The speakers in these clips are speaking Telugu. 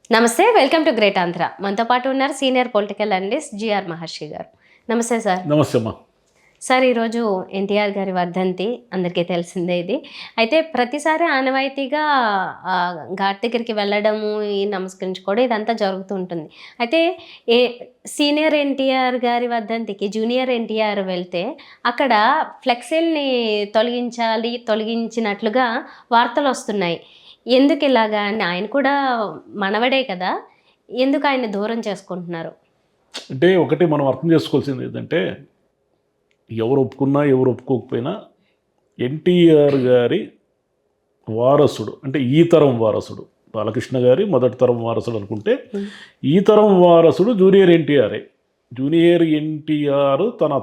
నమస్తే, వెల్కమ్ టు గ్రేట్ ఆంధ్ర. మనతో పాటు ఉన్నారు సీనియర్ పొలిటికల్ అనలిస్ట్ జిఆర్ మహర్షి గారు. నమస్తే సార్. నమస్తే అమ్మా. సార్, ఈరోజు ఎన్టీఆర్ గారి వర్ధంతి, అందరికీ తెలిసిందే ఇది. అయితే ప్రతిసారి ఆనవాయితీగా ఘాట్ దగ్గరికి వెళ్ళడము, ఈ నమస్కరించుకోవడం ఇదంతా జరుగుతూ ఉంటుంది. అయితే ఏ సీనియర్ ఎన్టీఆర్ గారి వర్ధంతికి జూనియర్ ఎన్టీఆర్ వెళ్తే అక్కడ ఫ్లెక్సీల్ని తొలగించినట్లుగా వార్తలు వస్తున్నాయి. ఎందుకు ఇలాగా అని? ఆయన కూడా మనవడే కదా, ఎందుకు ఆయన దూరం చేసుకుంటున్నారు? అంటే ఒకటి మనం అర్థం చేసుకోవాల్సింది ఏంటంటే, ఎవరు ఒప్పుకున్నా ఎవరు ఒప్పుకోకపోయినా ఎన్టీఆర్ గారి వారసుడు, అంటే ఈ తరం వారసుడు బాలకృష్ణ గారి మొదటి తరం వారసుడు అనుకుంటే, ఈ తరం వారసుడు జూనియర్ ఎన్టీఆరే. జూనియర్ ఎన్టీఆర్ తన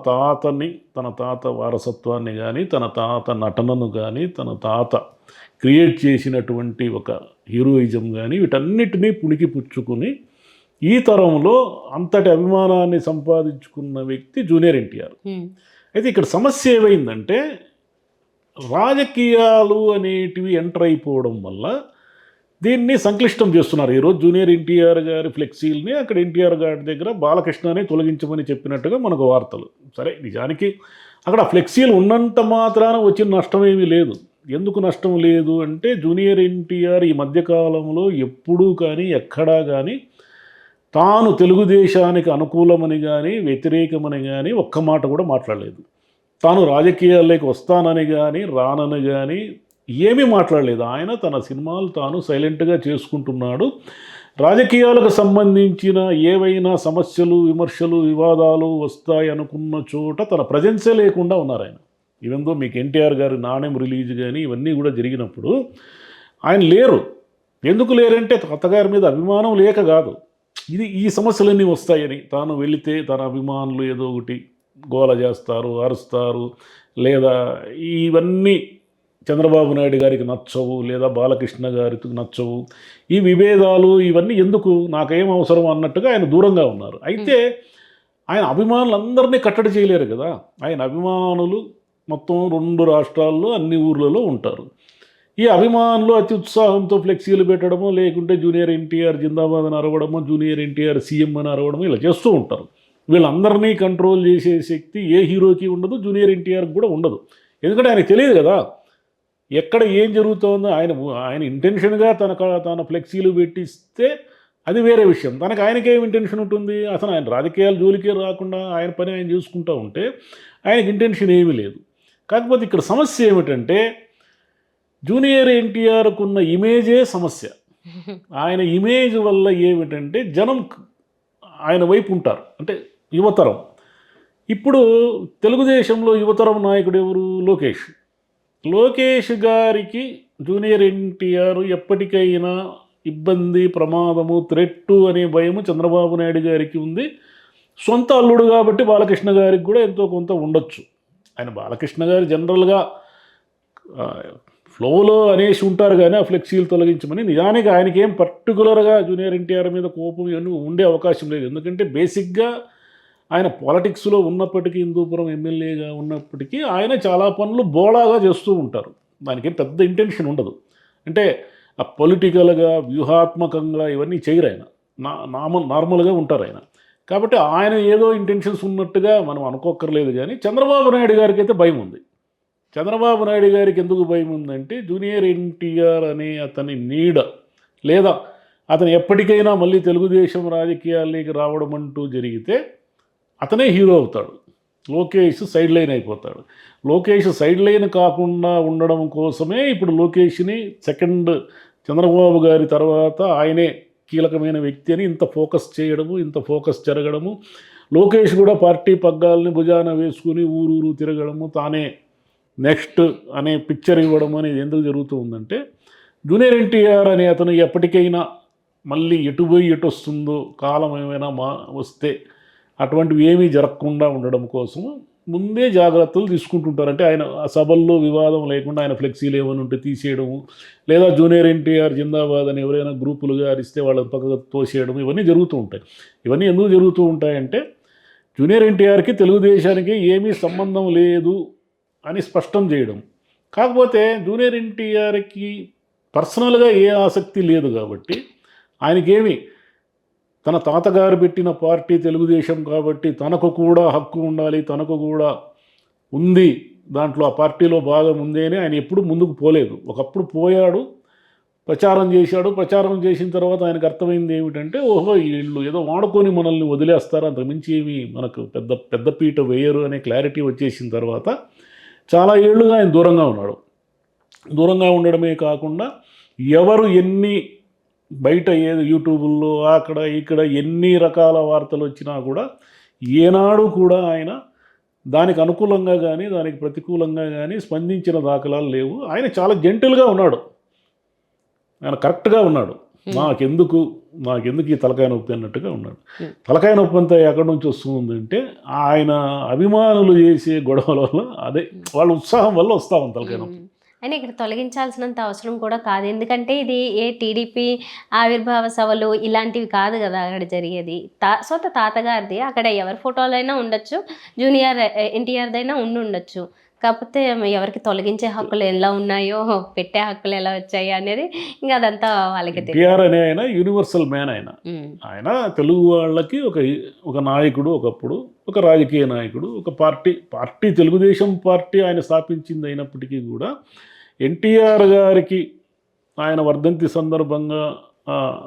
తాత వారసత్వాన్ని కానీ, తన తాత నటనను కానీ, తన తాత క్రియేట్ చేసినటువంటి ఒక హీరోయిజం కానీ వీటన్నిటినీ పుణికి పుచ్చుకుని ఈ తరంలో అంతటి అభిమానాన్ని సంపాదించుకున్న వ్యక్తి జూనియర్ ఎన్టీఆర్. అయితే ఇక్కడ సమస్య ఏమైందంటే, రాజకీయాలు అనేటివి ఎంటర్ అయిపోవడం వల్ల దీన్ని సంక్లిష్టం చేస్తున్నారు. ఈరోజు జూనియర్ ఎన్టీఆర్ గారి ఫ్లెక్సీల్ని అక్కడ ఎన్టీఆర్ గారి దగ్గర బాలకృష్ణనే తొలగించమని చెప్పినట్టుగా మనకు వార్తలు. సరే, నిజానికి అక్కడ ఫ్లెక్సీలు ఉన్నంత మాత్రాన వచ్చిన నష్టం ఏమీ లేదు. ఎందుకు నష్టం లేదు అంటే, జూనియర్ ఎన్టీఆర్ ఈ మధ్యకాలంలో ఎప్పుడూ కానీ ఎక్కడా కానీ తాను తెలుగుదేశానికి అనుకూలమని కానీ వ్యతిరేకమని కానీ ఒక్క మాట కూడా మాట్లాడలేదు. తాను రాజకీయాల్లోకి వస్తానని కానీ రానని కానీ ఏమీ మాట్లాడలేదు. ఆయన తన సినిమాలు తాను సైలెంట్గా చేసుకుంటున్నాడు. రాజకీయాలకు సంబంధించిన ఏవైనా సమస్యలు, విమర్శలు, వివాదాలు వస్తాయి అనుకున్న చోట తన ప్రజెన్సే లేకుండా ఉన్నారు ఆయన. ఈవెందో మీకు ఎన్టీఆర్ గారి నాణ్యం రిలీజ్ కానీ ఇవన్నీ కూడా జరిగినప్పుడు ఆయన లేరు. ఎందుకు లేరంటే తాతగారి మీద అభిమానం లేక కాదు, ఈ సమస్యలన్నీ వస్తాయని. తాను వెళితే తన అభిమానులు ఏదో ఒకటి గోల చేస్తారు, అరుస్తారు, లేదా ఇవన్నీ చంద్రబాబు నాయుడు గారికి నచ్చవు, లేదా బాలకృష్ణ గారికి నచ్చవు, ఈ విభేదాలు ఇవన్నీ ఎందుకు, నాకేం అవసరం అన్నట్టుగా ఆయన దూరంగా ఉన్నారు. అయితే ఆయన అభిమానులందరినీ కట్టడి చేయలేరు కదా. ఆయన అభిమానులు మొత్తం 2 రాష్ట్రాల్లో అన్ని ఊర్లలో ఉంటారు. ఈ అభిమానులు అతి ఉత్సాహంతో ఫ్లెక్సీలు పెట్టడమో, లేకుంటే జూనియర్ ఎన్టీఆర్ జిందాబాద్ అని అరవడమో, జూనియర్ ఎన్టీఆర్ సీఎం అని అరవడమో ఇలా చేస్తూ ఉంటారు. వీళ్ళందరినీ కంట్రోల్ చేసే శక్తి ఏ హీరోకి ఉండదు, జూనియర్ ఎన్టీఆర్కి కూడా ఉండదు. ఎందుకంటే ఆయనకు తెలియదు కదా ఎక్కడ ఏం జరుగుతుందో. ఆయన ఇంటెన్షన్గా తన ఫ్లెక్సీలు పెట్టిస్తే అది వేరే విషయం. ఆయనకేం ఇంటెన్షన్ ఉంటుంది? అసలు ఆయన రాజకీయాల జోలికే రాకుండా ఆయన పని ఆయన చూసుకుంటూ ఉంటే ఆయనకి ఇంటెన్షన్ ఏమీ లేదు. కాకపోతే ఇక్కడ సమస్య ఏమిటంటే, జూనియర్ ఎన్టీఆర్కు ఉన్న ఇమేజే సమస్య. ఆయన ఇమేజ్ వల్ల ఏమిటంటే జనం ఆయన వైపు ఉంటారు, అంటే యువతరం. ఇప్పుడు తెలుగుదేశంలో యువతరం నాయకుడు ఎవరు? లోకేష్ గారికి జూనియర్ ఎన్టీఆర్ ఎప్పటికైనా ఇబ్బంది, ప్రమాదము, థ్రెట్టు అనే భయము చంద్రబాబు నాయుడు గారికి ఉంది. సొంత అల్లుడు కాబట్టి బాలకృష్ణ గారికి కూడా ఎంతో కొంత ఉండొచ్చు. ఆయన బాలకృష్ణ గారు జనరల్గా ఫ్లోలో అనేసి ఉంటారు కానీ ఆ ఫ్లెక్సీలు తొలగించమని. నిజానికి ఆయనకేం పర్టికులర్గా జూనియర్ ఎన్టీఆర్ మీద కోపం ఇవన్నీ ఉండే అవకాశం లేదు. ఎందుకంటే బేసిక్గా ఆయన పాలిటిక్స్లో ఉన్నప్పటికీ, హిందూపురం ఎమ్మెల్యేగా ఉన్నప్పటికీ ఆయన చాలా పనులు బోళాగా చేస్తూ ఉంటారు. దానికేం పెద్ద ఇంటెన్షన్ ఉండదు. అంటే ఆ పొలిటికల్గా వ్యూహాత్మకంగా ఇవన్నీ చేయరు ఆయన. నార్మల్గా ఉంటారు ఆయన. కాబట్టి ఆయన ఏదో ఇంటెన్షన్స్ ఉన్నట్టుగా మనం అనుకోక్కర్లేదు. కానీ చంద్రబాబు నాయుడు గారికి అయితే భయం ఉంది. చంద్రబాబు నాయుడు గారికి ఎందుకు భయం ఉందంటే, జూనియర్ ఎన్టీఆర్ అనే అతని నీడ, లేదా అతను ఎప్పటికైనా మళ్ళీ తెలుగుదేశం రాజకీయాల్లోకి రావడం అంటూ జరిగితే అతనే హీరో అవుతాడు. లోకేష్ సైడ్ లైన్ అయిపోతాడు. లోకేష్ సైడ్ లైన్ కాకుండా ఉండడం కోసమే ఇప్పుడు లోకేష్ని సెకండ్ చంద్రబాబు గారి తర్వాత ఆయనే కీలకమైన వ్యక్తి అని ఇంత ఫోకస్ చేయడము, ఇంత ఫోకస్ జరగడము. లోకేష్ కూడా పార్టీ పగ్గాలని భుజాన వేసుకుని ఊరూరు తిరగడము, తానే నెక్స్ట్ అనే పిక్చర్ ఇవ్వడం అనేది ఎందుకు జరుగుతూ ఉందంటే, జూనియర్ ఎన్టీఆర్ అనే అతను ఎప్పటికైనా మళ్ళీ ఎటుపోయి ఎటు వస్తుందో, కాలం ఏమైనా వస్తే అటువంటివి ఏమీ జరగకుండా ఉండడం కోసము ముందే జాగ్రత్తలు తీసుకుంటుంటారు. అంటే ఆయన సభల్లో వివాదం లేకుండా ఆయన ఫ్లెక్సీలు ఏమైనా ఉంటే తీసేయడము, లేదా జూనియర్ ఎన్టీఆర్ జిందాబాద్ అని ఎవరైనా గ్రూపులుగా అరిస్తే వాళ్ళని పక్కకు తోసేయడం, ఇవన్నీ జరుగుతూ ఉంటాయి. ఇవన్నీ ఎందుకు జరుగుతూ ఉంటాయంటే, జూనియర్ ఎన్టీఆర్కి తెలుగుదేశానికి ఏమీ సంబంధం లేదు అని స్పష్టం చేయడం. కాకపోతే జూనియర్ ఎన్టీఆర్కి పర్సనల్గా ఏ ఆసక్తి లేదు కాబట్టి ఆయనకేమి తన తాతగారు పెట్టిన పార్టీ తెలుగుదేశం కాబట్టి తనకు కూడా హక్కు ఉండాలి, తనకు కూడా ఉంది దాంట్లో, ఆ పార్టీలో భాగం ఉంది అని ఆయన ఎప్పుడు ముందుకు పోలేదు. ఒకప్పుడు పోయాడు, ప్రచారం చేశాడు. ప్రచారం చేసిన తర్వాత ఆయనకు అర్థమైంది ఏమిటంటే, ఓహో వీళ్ళు ఏదో వాడుకొని మనల్ని వదిలేస్తారు, అంతకుమించి ఏమి మనకు పెద్ద పీట వేయరు అనే క్లారిటీ వచ్చేసిన తర్వాత చాలా ఏళ్ళుగా ఆయన దూరంగా ఉన్నాడు. దూరంగా ఉండడమే కాకుండా ఎవరు ఎన్ని బయట ఏది యూట్యూబుల్లో అక్కడ ఇక్కడ ఎన్ని రకాల వార్తలు వచ్చినా కూడా ఏనాడు కూడా ఆయన దానికి అనుకూలంగా కానీ దానికి ప్రతికూలంగా కానీ స్పందించిన దాఖలాలు లేవు. ఆయన చాలా జెంటిల్గా ఉన్నాడు, ఆయన కరెక్ట్గా ఉన్నాడు. నాకెందుకు ఈ తలకాయ నొప్పి అన్నట్టుగా ఉన్నాడు. తలకాయ నొప్పి అంతా ఎక్కడి నుంచి వస్తుందంటే ఆయన అభిమానులు చేసే గొడవల వల్ల, అదే వాళ్ళ ఉత్సాహం వల్ల వస్తూ ఉంది తలకాయ నొప్పి. అని ఇక్కడ తొలగించాల్సినంత అవసరం కూడా కాదు, ఎందుకంటే ఇది ఏ టీడీపీ ఆవిర్భావ సభలు ఇలాంటివి కాదు కదా అక్కడ జరిగేది. సొంత తాతగారిది, అక్కడ ఎవరి ఫోటోలైనా ఉండొచ్చు, జూనియర్ ఎన్టీఆర్దైనా ఉండొచ్చు. కాకపోతే ఎవరికి తొలగించే హక్కులు ఎలా ఉన్నాయో, పెట్టే హక్కులు ఎలా వచ్చాయి అనేది ఇంకా అదంతా వాళ్ళకి తెలియదు. ఎన్టీఆర్ అనే ఆయన యూనివర్సల్ మ్యాన్. ఆయన తెలుగు వాళ్ళకి ఒక నాయకుడు, ఒకప్పుడు ఒక రాజకీయ నాయకుడు, ఒక పార్టీ తెలుగుదేశం పార్టీ ఆయన స్థాపించింది అయినప్పటికీ కూడా ఎన్టీఆర్ గారికి ఆయన వర్ధంతి సందర్భంగా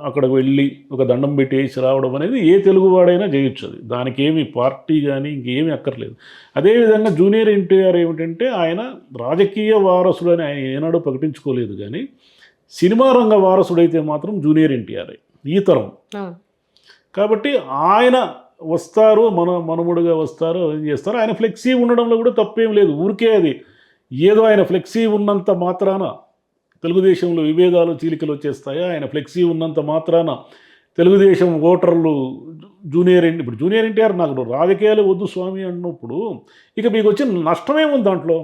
అక్కడికి వెళ్ళి ఒక దండం పెట్టేసి రావడం అనేది ఏ తెలుగువాడైనా చేయొచ్చు. అది దానికి ఏమి పార్టీ కానీ ఇంకేమీ అక్కర్లేదు. అదేవిధంగా జూనియర్ ఎన్టీఆర్ ఏమిటంటే ఆయన రాజకీయ వారసుడు అని ఆయన ఏనాడో ప్రకటించుకోలేదు, కానీ సినిమా రంగ వారసుడైతే మాత్రం జూనియర్ ఎన్టీఆర్ ఈ తరం. కాబట్టి ఆయన వస్తారు, మనముడుగా వస్తారు, ఏం చేస్తారు. ఆయన ఫ్లెక్సీ ఉండడంలో కూడా తప్పేం లేదు. ఊరికే అది ఏదో ఆయన ఫ్లెక్సీ ఉన్నంత మాత్రాన తెలుగుదేశంలో విభేదాలు చీలికలు వచ్చేస్తాయా? ఆయన ఫ్లెక్సీ ఉన్నంత మాత్రాన తెలుగుదేశం ఓటర్లు ఇప్పుడు జూనియర్ ఎన్టీఆర్ నాకు రాజకీయాలు వద్దు స్వామి అన్నప్పుడు ఇక మీకు వచ్చిన నష్టమేముంది దాంట్లో?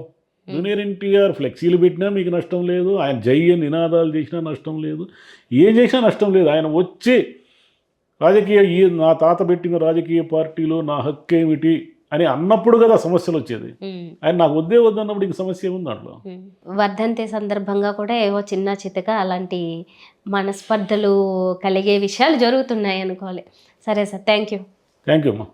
జూనియర్ ఎన్టీఆర్ ఫ్లెక్సీలు పెట్టినా మీకు నష్టం లేదు, ఆయన జై అని నినాదాలు చేసినా నష్టం లేదు, ఏం చేసినా నష్టం లేదు. ఆయన వచ్చి నా తాత పెట్టిన రాజకీయ పార్టీలో నా హక్కు ఏమిటి అని అన్నప్పుడు కదా సమస్యలు వచ్చేది. ఆయన నాకు వద్దన్నప్పుడు ఇంక సమస్య ఉంది దాంట్లో. వర్ధంతి సందర్భంగా కూడా ఏవో చిన్న చితక అలాంటి మనస్పర్ధలు కలిగే విషయాలు జరుగుతున్నాయి అనుకోవాలి. సరే సార్, థ్యాంక్ యూ అమ్మా.